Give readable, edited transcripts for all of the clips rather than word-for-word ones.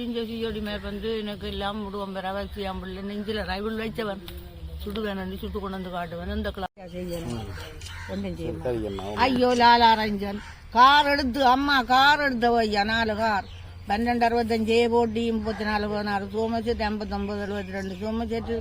சிஞ்சோடி மேல் வந்து எனக்கு எல்லாம் முடுவம் பெற வச்சியாம் பிள்ளை நெஞ்சில் ரைவில் வைச்சவன் சுடுவேன் சுட்டு கொண்டு வந்து காட்டுவேன் இந்த கிளாஸ் செய்யணும் ஒன்றும் செய்யணும். ஐயோ லாலாரஞ்சன் கார் எடுத்து அம்மா கார் எடுத்தவ ஐயா 4 கார் 1265 போட்டி 34 16 சோமசெட்டு 59 72 சோமசெட்டு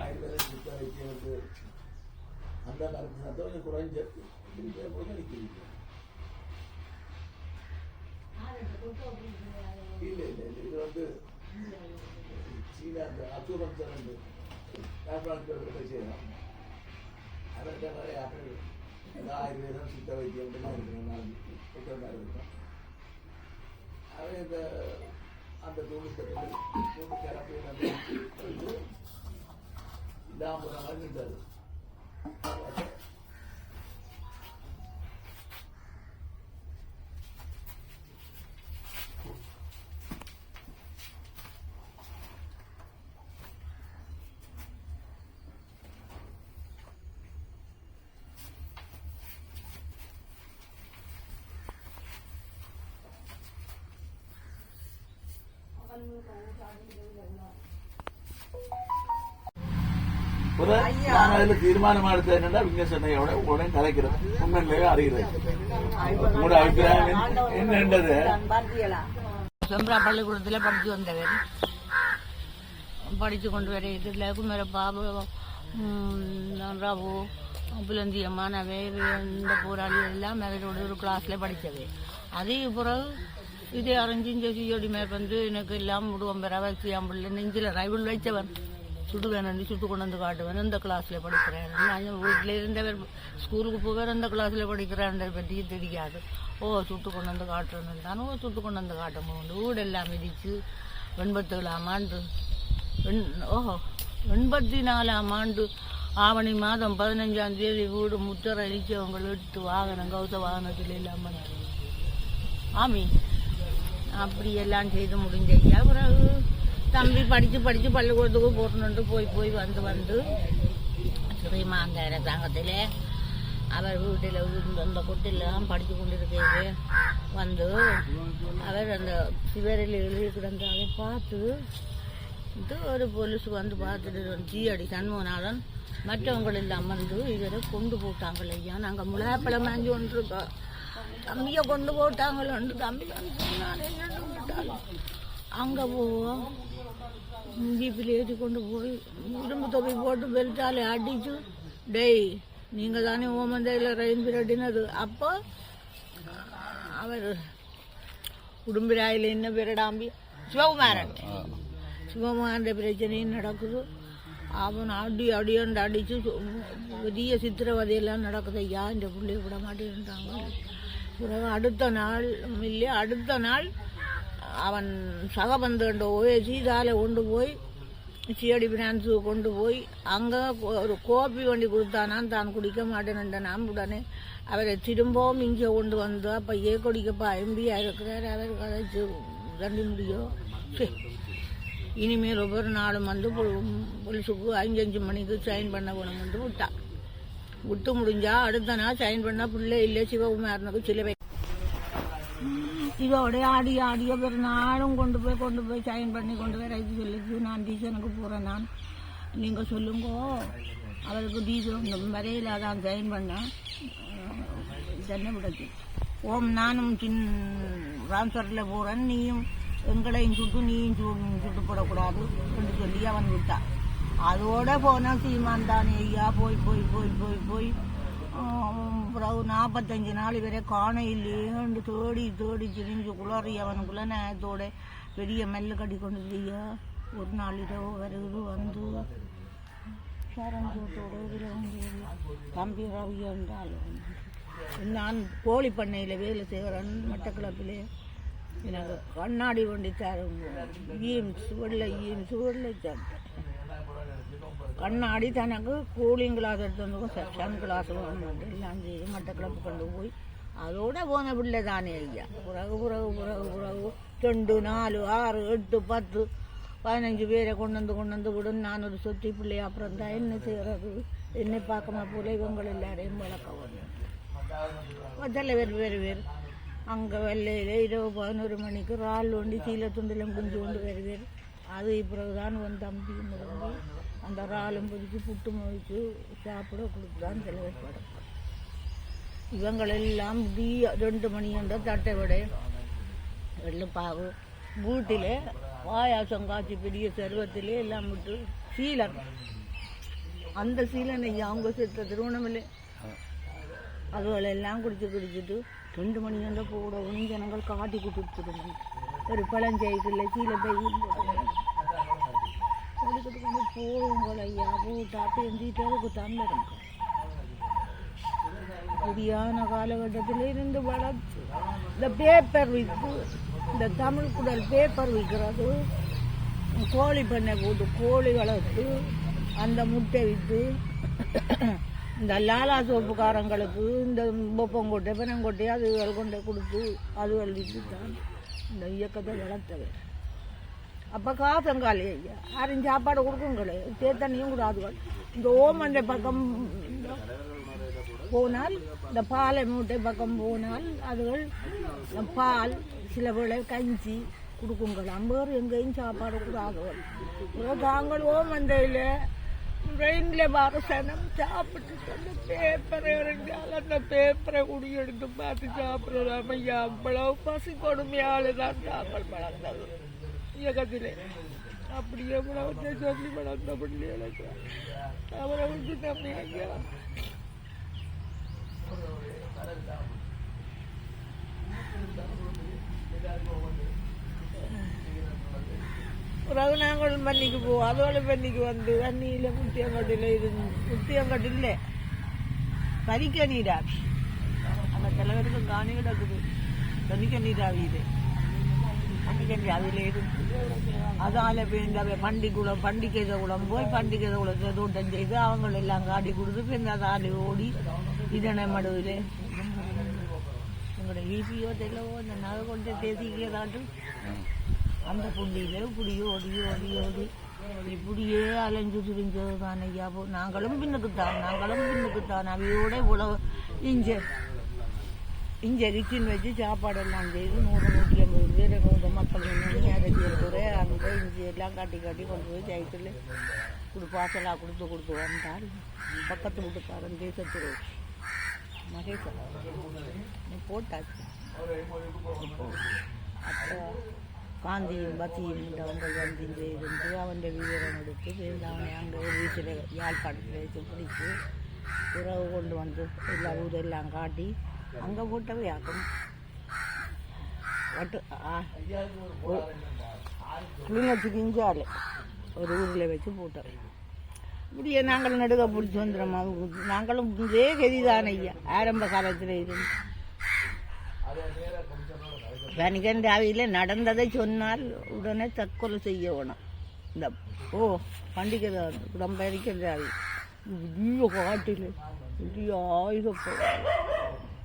ஆயுர்வேத சித்த வைத்தியம் வந்து அந்த மருந்து சத்தம் கொஞ்சம் குறைஞ்சு இல்லை இது வந்து சீனா அந்த அசூபன்சர் வந்து யாழ்ப்பாணத்தில் செய்யலாம் அதற்கு நிறைய ஆயுர்வேதம் சித்த வைத்தியம் இருக்கிறோம் இருக்கும் அது இந்த அந்த தூண்டு கிளப்பி வந்து இல்லாமல் இருந்தது. தீர்மானம் எடுத்தது என்னன்னா விஞ்ஞான உடனே கலைக்கிறது உண்மையிலேயே அறிகிறது. உங்களோட அபிப்பிராயம் என்னன்றது செம்பரா பள்ளிக்கூடத்துல படிச்சு வந்தவர் படிச்சு கொண்டு வர இதுல குமர பாபு ராபு புலந்தியம்மா நவே இந்த போராளி எல்லாம் அவரோட ஒரு கிளாஸ்ல படிச்சது. அதே பிறகு இதே சிஞ்சோடி மேல் வந்து எனக்கு எல்லாம் முடுவம் பெற வச்சியாம் பிள்ளை நெஞ்சில் ரைவில் வைச்சவன் சுடுவேன் சுட்டு கொண்டு வந்து காட்டுவேன் இந்த கிளாஸ்ல படிக்கிறேன். நான் வீட்டில் இருந்தவர் ஸ்கூலுக்கு போவார் அந்த கிளாஸ்ல படிக்கிறேன் பற்றி தெரியாது. சுட்டு கொண்டு வந்து காட்டுறேன்னு தானே சுட்டு கொண்டு வந்து காட்டும் போது வீடெல்லாம் மிதிச்சு 87ஆம் ஆண்டு 84ஆம் ஆண்டு ஆவணி மாதம் 15ஆம் தேதி வீடு முத்தர அழிச்சவங்க 8 வாகனம் கௌத வாகனத்தில் இல்லாமல் ஆமி அப்படி எல்லாம் செய்து முடிஞ்ச பிறகு தம்பி படிச்சு பள்ளிக்கூடத்துக்கு போட்டு போய் வந்து ஸ்ரீமாந்த அரசாங்கத்தில் அவர் வீட்டில் அந்த கொட்டிலாம் படித்து கொண்டிருக்கிறது வந்து அவர் அந்த சிவரில் எழுதி கிடந்த அதை பார்த்து ஒரு போலீஸ் வந்து பார்த்துட்டு ஜிஅடி சண்முகநாதன் மற்றவங்களெல்லாம் வந்து இவரை கொண்டு போட்டாங்க ஐயா. நாங்கள் முளைப்பழம் வாங்கி கொண்டிருக்கோம் தம்பியை கொண்டு போட்டாங்களோன்னு தம்பி விட்டாலும் அங்கே போவோம் ஜீப்பில் ஏற்றி கொண்டு போய் இரும்பு தொகை போட்டு பெல்ட்டாலே அடிச்சு டெய் நீங்கள் தானே ஓமந்தையில் ரயின் பிரட்டினது. அப்போ அவர் உடும்பிராயில் என்ன பேரடாம்பி சிவகுமாரன் பிரச்சனையும் நடக்குது. அவன் அடியாண்டு அடித்து பெரிய சித்திரவதையெல்லாம் நடக்குது ஐயா. இந்த பிள்ளைய விட மாட்டேன்ட்டாங்க. பிறகு அடுத்த நாள் அவன் சகபந்தண்ட போய் சீதால கொண்டு போய் சிஐடி பினான்ஸுக்கு கொண்டு போய் அங்கே ஒரு கோப்பி வண்டி கொடுத்தானான். தான் குடிக்க மாட்டேன்ட்டான். உடனே அவரை திரும்பவும் இங்கே கொண்டு வந்து அப்போ குடிக்கப்பா எம்பியா இருக்கிறார் அவர் கதைச்சு தண்டி முடியும். இனிமேல் ஒவ்வொரு நாளும் வந்து போலீஸுக்கு 5 மணிக்கு சைன் பண்ண போகணும்னு விட்டான். விட்டு முடிஞ்சா அடுத்த நாள் சைன் பண்ண பிள்ளை இல்லை சிவகுமாரனுக்கு சில இதோட ஆடிய ஒரு நாளும் கொண்டு போய் சைன் பண்ணி கொண்டு போய் ரைட்டு சொல்லிச்சு. நான் டியூஷனுக்கு போகிறேன். நான் நீங்கள் சொல்லுங்க அவருக்கு டியூஷன் வரையில் தான் சைன் பண்ணேன் சென்னை விடச்சு. நானும் ட்ரான்ஸ்ஃபரில் போகிறேன் நீயும் எங்களையும் நீயும் சுட்டு போடக்கூடாது என்று சொல்லி அவன் விட்டான். அதோட போனால் சீமான் தானே ஐயா போய் பிறகு 45 நாள் வரை காண இல்லையேன்னு தேடி திரிஞ்சு குளறி அவனுக்குள்ள நேரத்தோட பெரிய மெல்ல கட்டி கொண்டு ஐயா. ஒரு நாள் இரவு வருது வந்து சரஞ்சோட்டோட தம்பி ரவி என்றாலும் நான் கோழி பண்ணையில் வேலை செய்கிறேன் மட்டக்களப்பிலே. எனக்கு கண்ணாடி கொண்டு தரும் சுவடில் சாப்பிட்டேன். கண்ணாடி தனக்கு கூலிங் கிளாஸ் எடுத்து வந்து செக்ஷன் கிளாஸ் வேணும் எல்லாம் செய்து மட்டக்களப்பு கொண்டு போய் அதோட போன பிள்ளை தானே ஐயா. பிறகு பிறகு பிறகு பிறகு 2, 4, 6, 8, 10, 15 பேரை கொண்டு வந்து விட நான் ஒரு சொத்தி பிள்ளைய அப்புறம் தான் என்ன செய்கிறது? என்னை பார்க்கமா போல இவங்க எல்லாரையும் வளர்க்க வந்தேன். தலைவர் வேறு அங்கே வெள்ளையில் இரவு 11 மணிக்கு ரால் வண்டி சீலை துண்டில் முடிஞ்சு கொண்டு வருவேர். அது பிறகுதான் வந்து தம்பி முடங்கி அந்த ராலும் பொதிச்சு புட்டு மொழிச்சு சாப்பிட கொடுத்துதான் தலைவர் படம். இவங்களெல்லாம் 2 மணி என்ற தட்டை விட வெள்ளப்பாவு வீட்டில் பாயாசம் காய்ச்சி பெரிய சர்வத்திலே எல்லாம் விட்டு சீலன் அந்த சீலனை அவங்க செத்த திருவண்ணாமலை அதுகளெல்லாம் குடிச்சிட்டு 2 மணி என்ற போட ஜனங்கள் காட்டி கொடுத்துருங்க. ஒரு பழஞ்செய்தில் சீலை பையில் கொடுத்துட்டு கொண்டு போவோங்கள் ஐயா. போட்டாட்டு எந்திட்டாருக்கு தந்துடுங்க. சரியான காலகட்டத்தில் இருந்து வளர்த்து இந்த பேப்பர் விற்று இந்த தமிழ் குடல் பேப்பர் விற்கிறது, கோழி பண்ணை போட்டு கோழி வளர்த்து அந்த முட்டை விற்று இந்த லாலா சோப்புக்காரங்களுக்கு இந்த பொப்பங்கொட்டை பெனங்கொட்டை அதுகள் கொண்டை கொடுத்து அதுகள் விற்று தான் இந்த இயக்கத்தை வளர்த்தவை. அப்போ காசங்காலி ஐயா யாரும் சாப்பாடு கொடுக்குங்களே தேத்தண்ணியும் கூடாதுகள். இந்த ஓமண்டை பக்கம் போனால் இந்த பாலை மூட்டை பக்கம் போனால் அதுகள் பால் சில வேளை கஞ்சி கொடுக்குங்கள். அம்பேர் எங்கேயும் சாப்பாடு கூடாதுகள். தாங்கள் ஓமண்டையில் ட்ரெயினில் வர சனம் சாப்பிட்டு அந்த பேப்பரை இறங்கியால் அந்த பேப்பரை குடி எடுத்து பார்த்து சாப்பிடலாம் ஐயா. அவ்வளவு பசி கொடுமையால் தான் தாங்கள் வளர்ந்தது இயக்கத்திலே. அப்படி எவ்வளவு சொல்லி வளர்ந்த பிள்ளைகளுக்கு அவரை விட்டு தம்பி ஐயா. பிறகு நாங்கள் மண்ணிக்கு போவோம். அதோட மண்ணிக்கு வந்து தண்ணியில் முத்தியங்கட்டில் இருந்து முத்தியங்கட்டில் பறிக்க நீராவி அந்த தலைவருக்கு காணி கிடக்குது. பறிக்க நீராவி இது பண்டிகை அதில் இருந்து அதால் போய் பண்டிகுளம் பண்டிகை குளம் போய் பண்டிகை குளத்தை தோட்டம் செய்து அவங்களெல்லாம் காட்டி கொடுத்து பின் அதால் ஓடி இதனை மடுவில் எங்களோட ஈபியோ தெரியவோ இந்த நகை கொண்டு தேசிக்கிறதாட்டு அந்த புள்ளியில் இப்படி ஓடி ஓடி ஓடி இப்படியே அலைஞ்சு திரிஞ்சது தான் ஐயா. நாங்களும் பின்னுக்குத்தான் அவையோட இவ்வளவு இங்கே ரிச்சின் வச்சு சாப்பாடெல்லாம் செய்து 100-150 பேர் 100 மக்கள் நின்று அரைச்சிருக்கிற அங்கே இஞ்சி எல்லாம் காட்டி கொண்டு போய் சைக்கிள் பாசலாக கொடுத்து வந்தால் பக்கத்து வீட்டுக்காரன் தேசத்துறை மகேசன் போட்டாச்சு. அப்போ காந்தியும் பத்தியும் அவங்க வந்து இருந்து அவன் விவரம் எடுத்து அவனை அங்கே வீட்டில் யாழ்ப்பாணத்தில் வச்சு பிடிச்சி உறவு கொண்டு வந்து எல்லா ஊரெல்லாம் காட்டி அங்கே போட்டவே ஆக்கும் கிளிநொச்சிக்கு இஞ்சால் ஒரு ஊரில் வச்சு போட்டோம். இப்படியே நாங்கள் நடுக பிடிச்சி வந்துடுறோம். நாங்களும் இதே கதிதான் ஐயா ஆரம்ப காலத்தில் இருந்து. வணிகண்டாவியில் நடந்ததை சொன்னால் உடனே தற்கொலை செய்ய வேணும். இந்த பண்டிகை குடம்பரிக்கிறாவி பெரிய காட்டில் பெரிய ஆயுதப்போ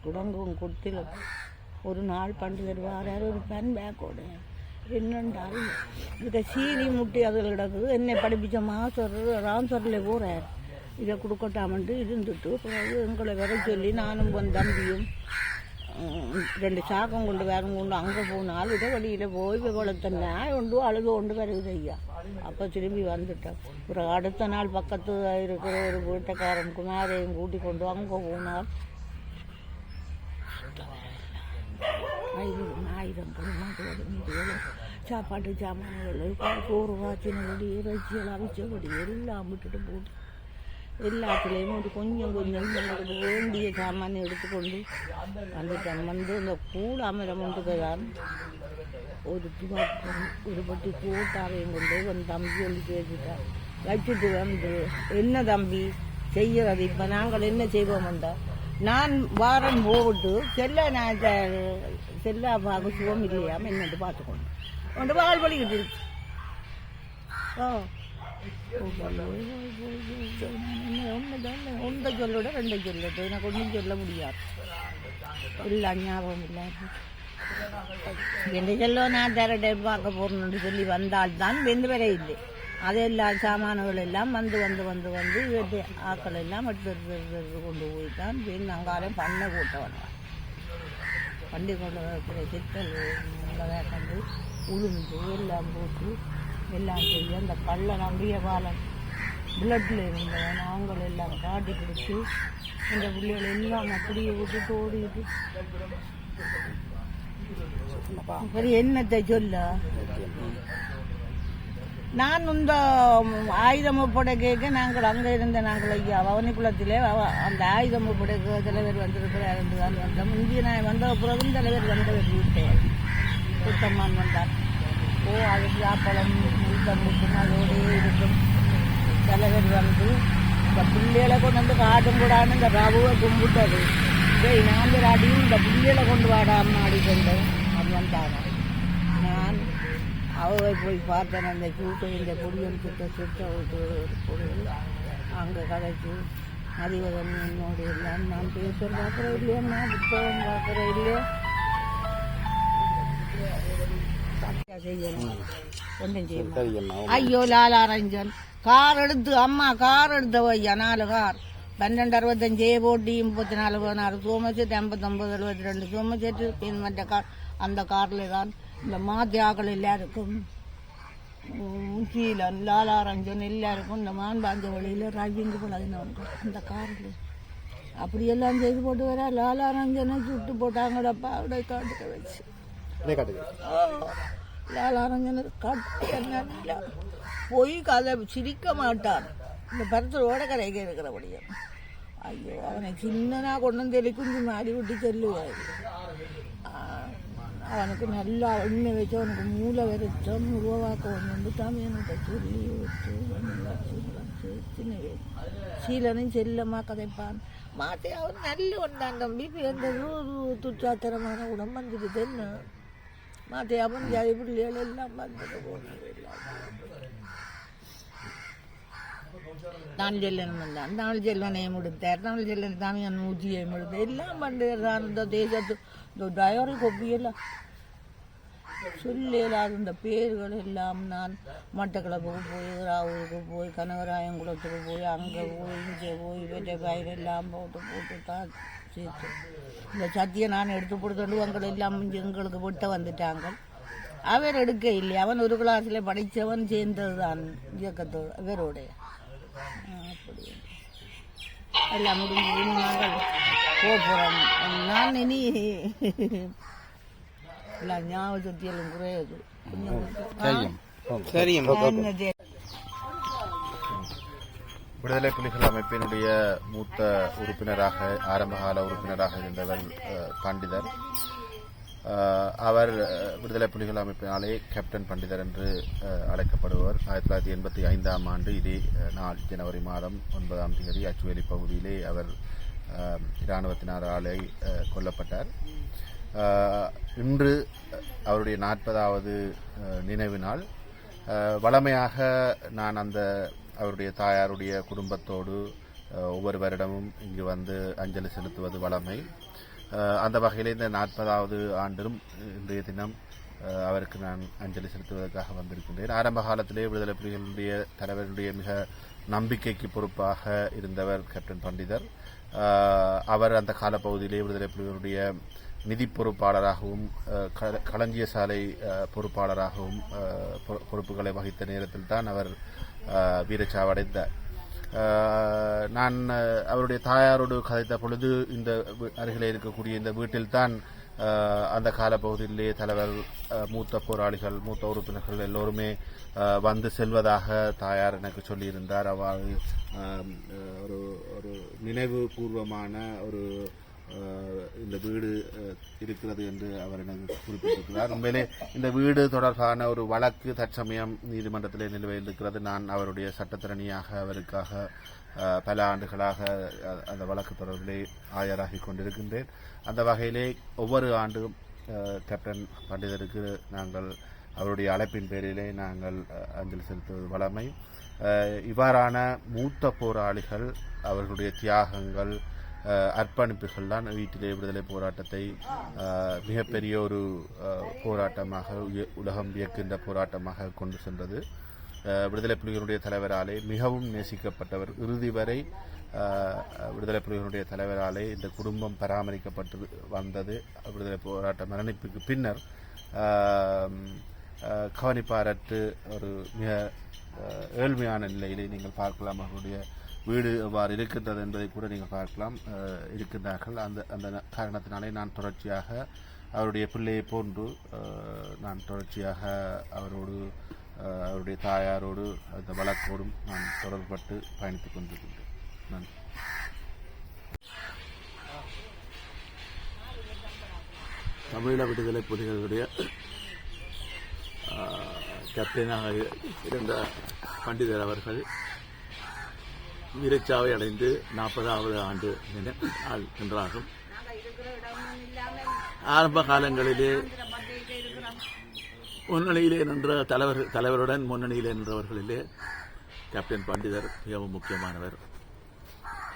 குடங்கும் கொத்தில் ஒரு நாள் பண்டிகை வாராரு ஒரு பென் பேக்கோட என்னென்றால் இதை சீனி முட்டி அதில் கிடக்குது. என்னை படிப்பிச்ச மாஸ்டர் ராம்சரில் போகிறார் இதை கொடுக்கட்டாமன்ட்டு இருந்துட்டு பிறகு எங்களை வர சொல்லி நானும் தம்பியும் 2 சாக்கம் கொண்டு வேறு கொண்டு அங்கே போனால் இதை வழியில் போய் வளர்த்தனா கொண்டு அழுது கொண்டு வருது ஐயா. அப்போ திரும்பி வந்துட்டேன். ஒரு அடுத்த நாள் பக்கத்து இருக்கிற ஒரு வீட்டுக்காரன் குமாரையும் கூட்டி கொண்டு அங்கே போனால் ஆயுதங்கள் வீடுகள் சாப்பாட்டு சாமான்கள் சோறு வாச்சினபடி இறைச்சிகள் அவிச்சபடி எல்லாம் விட்டுட்டு போட்டு எல்லாத்துலேயும் ஒரு கொஞ்சம் வேண்டிய சாமான் எடுத்துக்கொண்டு வந்துட்டேன். வந்து இந்த கூடாமரம் கொண்டு தான் ஒரு பட்டி கூட்டாவையும் கொண்டு வந்து தம்பி வந்து பேசிட்டேன். வச்சுட்டு வந்து என்ன தம்பி செய்யறது இப்போ நாங்கள் என்ன செய்வோம்டா நான் வாரம் போட்டு செல்லா பார்க்க சுகம் இல்லையாமல் என்னட்டு பார்த்துக்கொண்டு கொண்டு பால் பலிக்கிட்டு ஒன்றை சொல்லோட ரெண்டை சொல்லட்டும், எனக்கு ஒன்றும் சொல்ல முடியாது, இல்லை ஞாபகம் இல்லை. என்ன சொல்ல நான் தர டைம் பார்க்க போறேன்னு சொல்லி வந்தால்தான் வெந்து வர இல்லை. அதெல்லாம் சாமான்கள் எல்லாம் வந்து வந்து வந்து வந்து இவற்றை ஆக்கள் எல்லாம் எடுத்து கொண்டு போய் தான் பெண் அங்காரம் பண்ணை போட்டவன் வண்டி கொண்டு வைக்கிற சித்தல் கண்டு உளுந்து எல்லாம் போட்டு எல்லாம் செய்ய அந்த கல்லை நம்பிய பாலம் பிளட்டில் இருந்தவன் நாங்கள் எல்லாம் காட்டி பிடிச்சி இந்த பிள்ளைகள் எல்லாம் அப்படியே விட்டுட்டு ஓடிட்டு சரி என்னத்தை சொல்ல. நான் இந்த ஆயுதம் ஒப்படை கேட்க நாங்கள் அங்கே இருந்த நாங்கள் ஐயா பவனிக்குளத்திலே அந்த ஆயுதம் ஒப்படை தலைவர் வந்திருக்கிறார் என்று தான் வந்தோம். இங்கே நான் வந்த பிறகும் தலைவர் வந்தவர் விட்டேன், சுத்தம்மான் வந்தார். அதுக்கு ஆப்பளம் முழுக்கம் முட்டும் அதோடே இருக்கும். தலைவர் வந்து இந்த பிள்ளைகளை கொண்டு வந்து காட்டும் கூடான்னு இந்த ரவுவை கும்பிட்டது. நாங்கள் அடியும் இந்த பிள்ளைகளை கொண்டு வாடாமல் ஆடிக்கொண்டு அது வந்தாங்க. நான் அவரை போய் பார்த்தேன். அந்த சூட்டை இந்த பொடியன் சுட்ட விட்டு பொருள் அங்கே கதைச்சு அதிபதன் என்னோடு எல்லாம் நான் பேச பார்க்குறேன் இல்லையா, நான் புத்தகம் பார்க்குறேன் இல்லையா, செய்யணும் ஒன்றும் செய்யணும். ஐயோ லாலாரஞ்சன் கார் எடுத்து அம்மா கார் எடுத்த ஐயா 4 கார் 1265 போட்டி 34 16 சோமசெட்டு 59 72 சோமசெட்டு மற்ற கார். அந்த காரில் தான் இந்த மாத்தியாக்கள் எல்லாருக்கும் சீலன் லாலாரஞ்சன் எல்லாருக்கும் இந்த மான்பாஞ்ச வழியில் ராஜிங்கு பழகினவங்க அந்த காரில் அப்படியெல்லாம் செய்து போட்டு வர லாலாரஞ்சனை சுட்டு போட்டாங்கடப்பா அப்படியே காட்டுக்க வச்சு லாலாரஞ்சனை காட்டு போய் கதை சிரிக்க மாட்டான். இந்த பருத்தரோட கரைக்க இருக்கிறபடியா ஐயோ அவனை சின்னனா கொண்டு வந்து தெளிக்குஞ்சு மாடி விட்டு சொல்லுவார். அவனுக்கு நல்லா எண்ணெய் வச்சு அவனுக்கு மூளை வரைச்சோம் உருவாக்க ஒன்று வந்து தமிழன்கிட்ட சொல்லி விட்டு சின்ன சீலனும் செல்லமாக கதைப்பான். மாட்டே அவன் நல்ல ஒன்றான் தம்பி அந்த துச்சாத்திரமான உடம்பு வந்துடுது என்ன மாட்டே அவன் ஜாதி பிள்ளைகள் எல்லாம் வந்துட்டு போனது எல்லாம் தமிழ் செல்லன் வந்தான். தமிழ் செல்வனையும் முடித்தார். தமிழ் செல்லன் தமிழ் நூற்றியையும் முடித்தார். எல்லாம் பண்ணுறான். இந்த தேசத்து இந்த டயரி கொப்பியெல்லாம் சொல்லலாது இந்த பேர்கள் எல்லாம். நான் மட்டக்களப்புக்கு போய் ராவூருக்கு போய் கனகராயங்குளத்துக்கு போய் அங்கே போய் இங்கே போய் வெட்டை பயிர் எல்லாம் போட்டு தான் சேர்த்து இந்த சத்தியை நான் எடுத்து கொடுத்துட்டு அவங்கள் எல்லாம் எங்களுக்கு விட்ட வந்துட்டாங்க. அவர் எடுக்க இல்லை. அவன் ஒரு கிளாஸில் படித்தவன் சேர்ந்தது தான் இயக்கத்தோடு இவரோடைய அப்படி எல்லாம் முடிஞ்சு நாங்கள் போகிறோம். நான் இனி எல்லாம் ஞாபகத்தியலும் குறையாது. விடுதலை புலிகள் அமைப்பினுடைய மூத்த உறுப்பினராக ஆரம்பகால உறுப்பினராக இருந்தவர் பண்டிதர். அவர் விடுதலை புலிகள் அமைப்பினாலே கேப்டன் பண்டிதர் என்று அழைக்கப்படுவர். 1985ஆம் ஆண்டு இதே நாள் ஜனவரி மாதம் 9ஆம் தேதி அச்சுவேலி பகுதியிலே அவர் இராணுவத்தினராலே கொல்லப்பட்டார். இன்று அவருடைய 40வது நினைவு நாள். வழமையாக நான் அவருடைய தாயாருடைய குடும்பத்தோடு ஒவ்வொரு வருடமும் இங்கு வந்து அஞ்சலி செலுத்துவது வழமை. அந்த வகையில் இந்த 40வது ஆண்டிலும் இன்றைய தினம் அவருக்கு நான் அஞ்சலி செலுத்துவதற்காக வந்திருக்கின்றேன். ஆரம்ப காலத்திலே விடுதலை புலிகளுடைய தலைவருடைய மிக நம்பிக்கைக்கு பொறுப்பாக இருந்தவர் கேப்டன் பண்டிதர். அவர் அந்த காலப்பகுதியிலே விடுதலை புலிகளுடைய நிதி பொறுப்பாளராகவும் களஞ்சிய சாலை பொறுப்பாளராகவும் பொறுப்புகளை வகித்த நேரத்தில் தான் அவர் வீரச்சாவடைந்தார். நான் அவருடைய தாயாரோடு கதைத்த பொழுது இந்த அருகிலே இருக்கக்கூடிய இந்த வீட்டில்தான் அந்த காலப்பகுதியிலே தலைவர் மூத்த போராளிகள் மூத்த உறுப்பினர்கள் எல்லோருமே வந்து செல்வதாக தாயார் எனக்கு சொல்லியிருந்தார். அவ்வாறு ஒரு நினைவு பூர்வமான ஒரு இந்த வீடு இருக்கிறது என்று அவர் எனக்கு குறிப்பிட்டிருக்கிறார். உண்மையிலே இந்த வீடு தொடர்பான ஒரு வழக்கு தற்சமயம் நீதிமன்றத்திலே நிலுவையில் இருக்கிறது. நான் அவருடைய சட்டத்திறனியாக அவருக்காக பல ஆண்டுகளாக அந்த வழக்கு தொடர்பிலே ஆயராகி கொண்டிருக்கின்றேன். அந்த வகையிலே ஒவ்வொரு ஆண்டும் கேப்டன் பண்டிதருக்கு நாங்கள் அவருடைய அழைப்பின் பேரிலே நாங்கள் அஞ்சலி செலுத்துவது வழமை. இவ்வாறான மூத்த போராளிகள் அவர்களுடைய தியாகங்கள் அர்ப்பணிப்புகள் தான் வீட்டிலே விடுதலை போராட்டத்தை மிகப்பெரிய ஒரு போராட்டமாக உலகம் வியக்கின்ற போராட்டமாக கொண்டு சென்றது. விடுதலை புலிகளுடைய தலைவராலே மிகவும் நேசிக்கப்பட்டவர். இறுதி வரை விடுதலை புலிகளுடைய தலைவராலே இந்த குடும்பம் பராமரிக்கப்பட்டு வந்தது. விடுதலை போராட்ட மரணிப்புக்கு பின்னர் கவனிப்பாரற்று ஒரு மிக ஏழ்மையான நிலையிலே நீங்கள் பார்க்கலாம். அவருடைய வீடு எவ்வாறு இருக்கின்றது என்பதை கூட நீங்கள் பார்க்கலாம். இருக்கின்றார்கள். அந்த காரணத்தினாலே நான் தொடர்ச்சியாக அவருடைய பிள்ளையை போன்று நான் தொடர்ச்சியாக அவருடைய தாயாரோடு அந்த வழக்கோடும் நான் தொடர்பட்டு பயணித்துக் கொண்டிருக்கின்றேன். நன்றி. தமிழீழ விடுதலை புலிகளுடைய கேப்டனாக இருந்த பண்டிதர் அவர்கள் வீரச்சாவை அடைந்து 40வது ஆண்டு நாள் என்றாகும். ஆரம்ப காலங்களிலே முன்னணியிலே நின்ற தலைவருடன் முன்னணியிலே நின்றவர்களிலே கேப்டன் பண்டிதர் மிகவும் முக்கியமானவர்.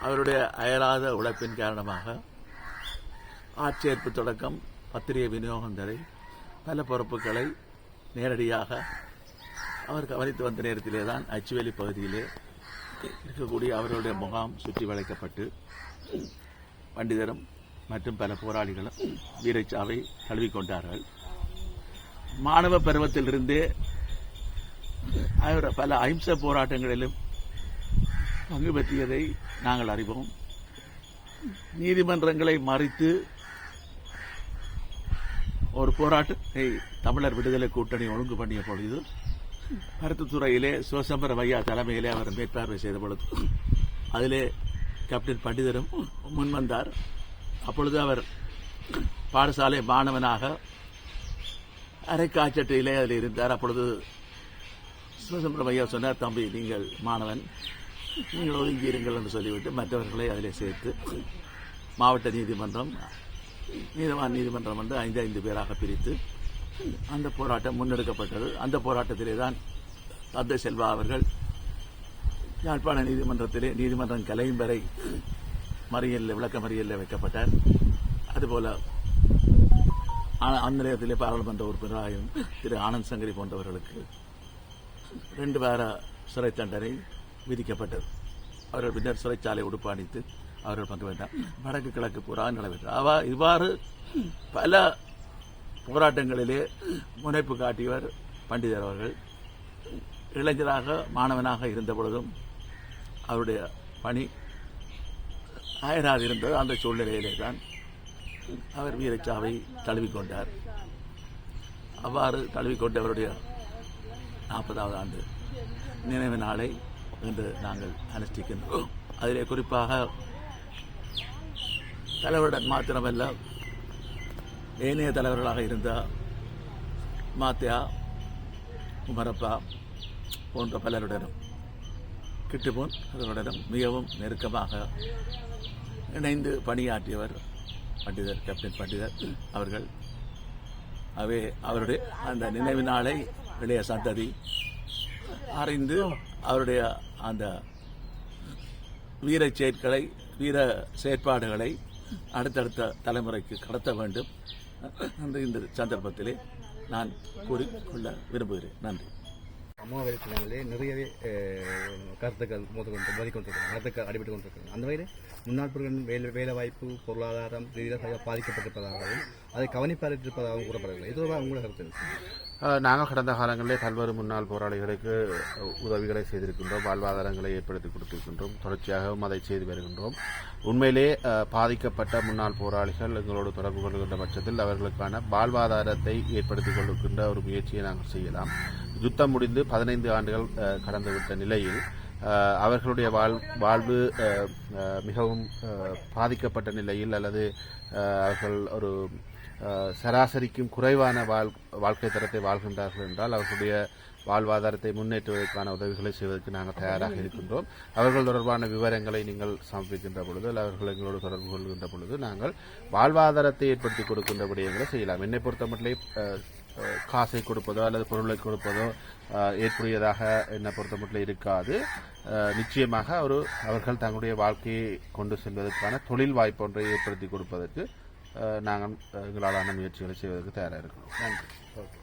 அவருடைய அயராத உழைப்பின் காரணமாக ஆட்சேர்ப்பு தொடக்கம் பத்திரிகை விநியோகம் வரை பல பொறுப்புகளை நேரடியாக அவர் கவனித்து வந்த நேரத்திலே தான் அச்சுவேலி பகுதியிலே இருக்கக்கூடிய அவருடைய முகாம் சுற்றி வளைக்கப்பட்டு பண்டிதரும் மற்றும் பல போராளிகளும் வீரச்சாவை தழுவிக்கொண்டார்கள். மாணவ பருவத்திலிருந்தே அவர் பல அஹிம்சை போராட்டங்களிலும் பங்கு பெற்றியதை நாங்கள் அறிவோம். நீதிமன்றங்களை மறித்து ஒரு போராட்டத்தை தமிழர் விடுதலை கூட்டணி ஒழுங்கு பண்ணிய பொழுது மருத்துவத்துறையிலே சிவசம்பரம் ஐயா தலைமையிலே அவர் மேற்பார்வை செய்த பொழுது அதிலே கேப்டன் பண்டிதரும் முன்வந்தார். அப்பொழுது அவர் பாடசாலை மாணவனாக அரைக்காச்சட்டையிலே அதில் இருந்தார். அப்பொழுது சிவசம்பரம் ஐயா சொன்னார், தம்பி நீங்கள் மாணவன், நீங்கள் ஒதுங்கி இருங்கள் என்று சொல்லிவிட்டு மற்றவர்களை அதிலே சேர்த்து மாவட்ட நீதிமன்றம் நீதவான் நீதிமன்றம் வந்து 5 பேராக பிரித்து அந்த போராட்டம் முன்னெடுக்கப்பட்டது. அந்த போராட்டத்திலே தான் தந்தை செல்வா அவர்கள் யாழ்ப்பாண நீதிமன்றத்திலே நீதிமன்றம் கலையும் வரை மறியலில் விளக்க மறியலில் வைக்கப்பட்டார். அதுபோல அந்த நேரத்திலே பாராளுமன்ற உறுப்பினராக திரு ஆனந்த் சங்கரி போன்றவர்களுக்கு 2 வார சிறை தண்டனை விதிக்கப்பட்டது. அவர்கள் பின்னர் சிறைச்சாலை உடுப்பாணித்து அவர்கள் பங்கு வேண்டாம். வடக்கு கிழக்கு பூரா நடைபெற்றார். இவ்வாறு பல போராட்டங்களிலே முனைப்பு காட்டியவர் பண்டிதர் அவர்கள். இளைஞராக மாணவனாக இருந்த பொழுதும் அவருடைய பணி அயராதிருந்தது. அந்த சூழ்நிலையிலே தான் அவர் வீரச்சாவை தழுவிக்கொண்டார். அவ்வாறு தழுவிக்கொண்டவருடைய 40வது ஆண்டு நினைவு நாளை இன்று நாங்கள் அனுஷ்டிக்கின்றோம். அதிலே குறிப்பாக தலைவருடன் மாத்திரமல்ல, ஏனைய தலைவர்களாக இருந்த மாத்தியா, உமரப்பா போன்ற பலருடனும் கிட்டுபோன் அவர்களுடனும் மிகவும் நெருக்கமாக இணைந்து பணியாற்றியவர் பண்டிதர் கேப்டன் பண்டிதர் அவர்கள். அவருடைய அந்த நினைவு நாளை இளைய சந்ததி அறிந்து அவருடைய அந்த வீர செயற்பாடுகளை அடுத்தடுத்த தலைமுறைக்கு கடத்த வேண்டும் என்று இந்த சந்தர்ப்பத்திலே நான் கூறிக்கொள்ள விரும்புகிறேன். நன்றி. அம்மாவேல் தினங்களே நிறையவே கருத்துக்கள் மோதிக்கொண்டிருக்கிறாங்க, கருத்துக்கள் அடிபட்டு கொண்டிருக்கிறாங்க. அந்த வகையில் முன்னாள் பிரிவின் வேலை வாய்ப்பு பொருளாதாரம் ரீதியாக பாதிக்கப்பட்டிருப்பதாகவும் அதை கவனிப்பாரிட்டிருப்பதாகவும் கூறப்படவில்லை. இதுவரை உங்களோட கருத்து? நாங்கள் கடந்த காலங்களிலே பல்வேறு முன்னாள் போராளிகளுக்கு உதவிகளை செய்திருக்கின்றோம், வாழ்வாதாரங்களை ஏற்படுத்தி கொடுத்திருக்கின்றோம், தொடர்ச்சியாகவும் அதை செய்து வருகின்றோம். உண்மையிலே பாதிக்கப்பட்ட முன்னாள் போராளிகள் எங்களோடு தொடர்பு கொள்கின்ற பட்சத்தில் அவர்களுக்கான வாழ்வாதாரத்தை ஏற்படுத்திக் கொள்கின்ற ஒரு முயற்சியை நாங்கள் செய்யலாம். யுத்தம் முடிந்து 15 ஆண்டுகள் கடந்துவிட்ட நிலையில் அவர்களுடைய வாழ்வு மிகவும் பாதிக்கப்பட்ட நிலையில் அல்லது அவர்கள் ஒரு சராசரிக்கும் குறைவான வாழ்க்கை தரத்தை வாழ்கின்றார்கள் என்றால் அவர்களுடைய வாழ்வாதாரத்தை முன்னேற்றுவதற்கான உதவிகளை செய்வதற்கு நாங்கள் தயாராக இருக்கின்றோம். அவர்கள் தொடர்பான விவரங்களை நீங்கள் சமர்ப்பிக்கின்ற பொழுது அவர்கள் எங்களோடு தொடர்பு கொள்கின்ற பொழுது நாங்கள் வாழ்வாதாரத்தை ஏற்படுத்தி கொடுக்கின்ற விடயங்களை செய்யலாம். என்னை பொறுத்தமட்டிலே காசை கொடுப்பதோ அல்லது பொருளை கொடுப்பதோ ஏற்புடையதாக என்னை பொறுத்தமட்டில் இருக்காது. நிச்சயமாக அவர்கள் தங்களுடைய வாழ்க்கையை கொண்டு செல்வதற்கான தொழில் வாய்ப்பு ஒன்றை ஏற்படுத்தி கொடுப்பதற்கு நாங்கள் எங்களாலான முயற்சிகளை செய்வதற்கு தயாராக இருக்கிறோம். நன்றி. ஓகே.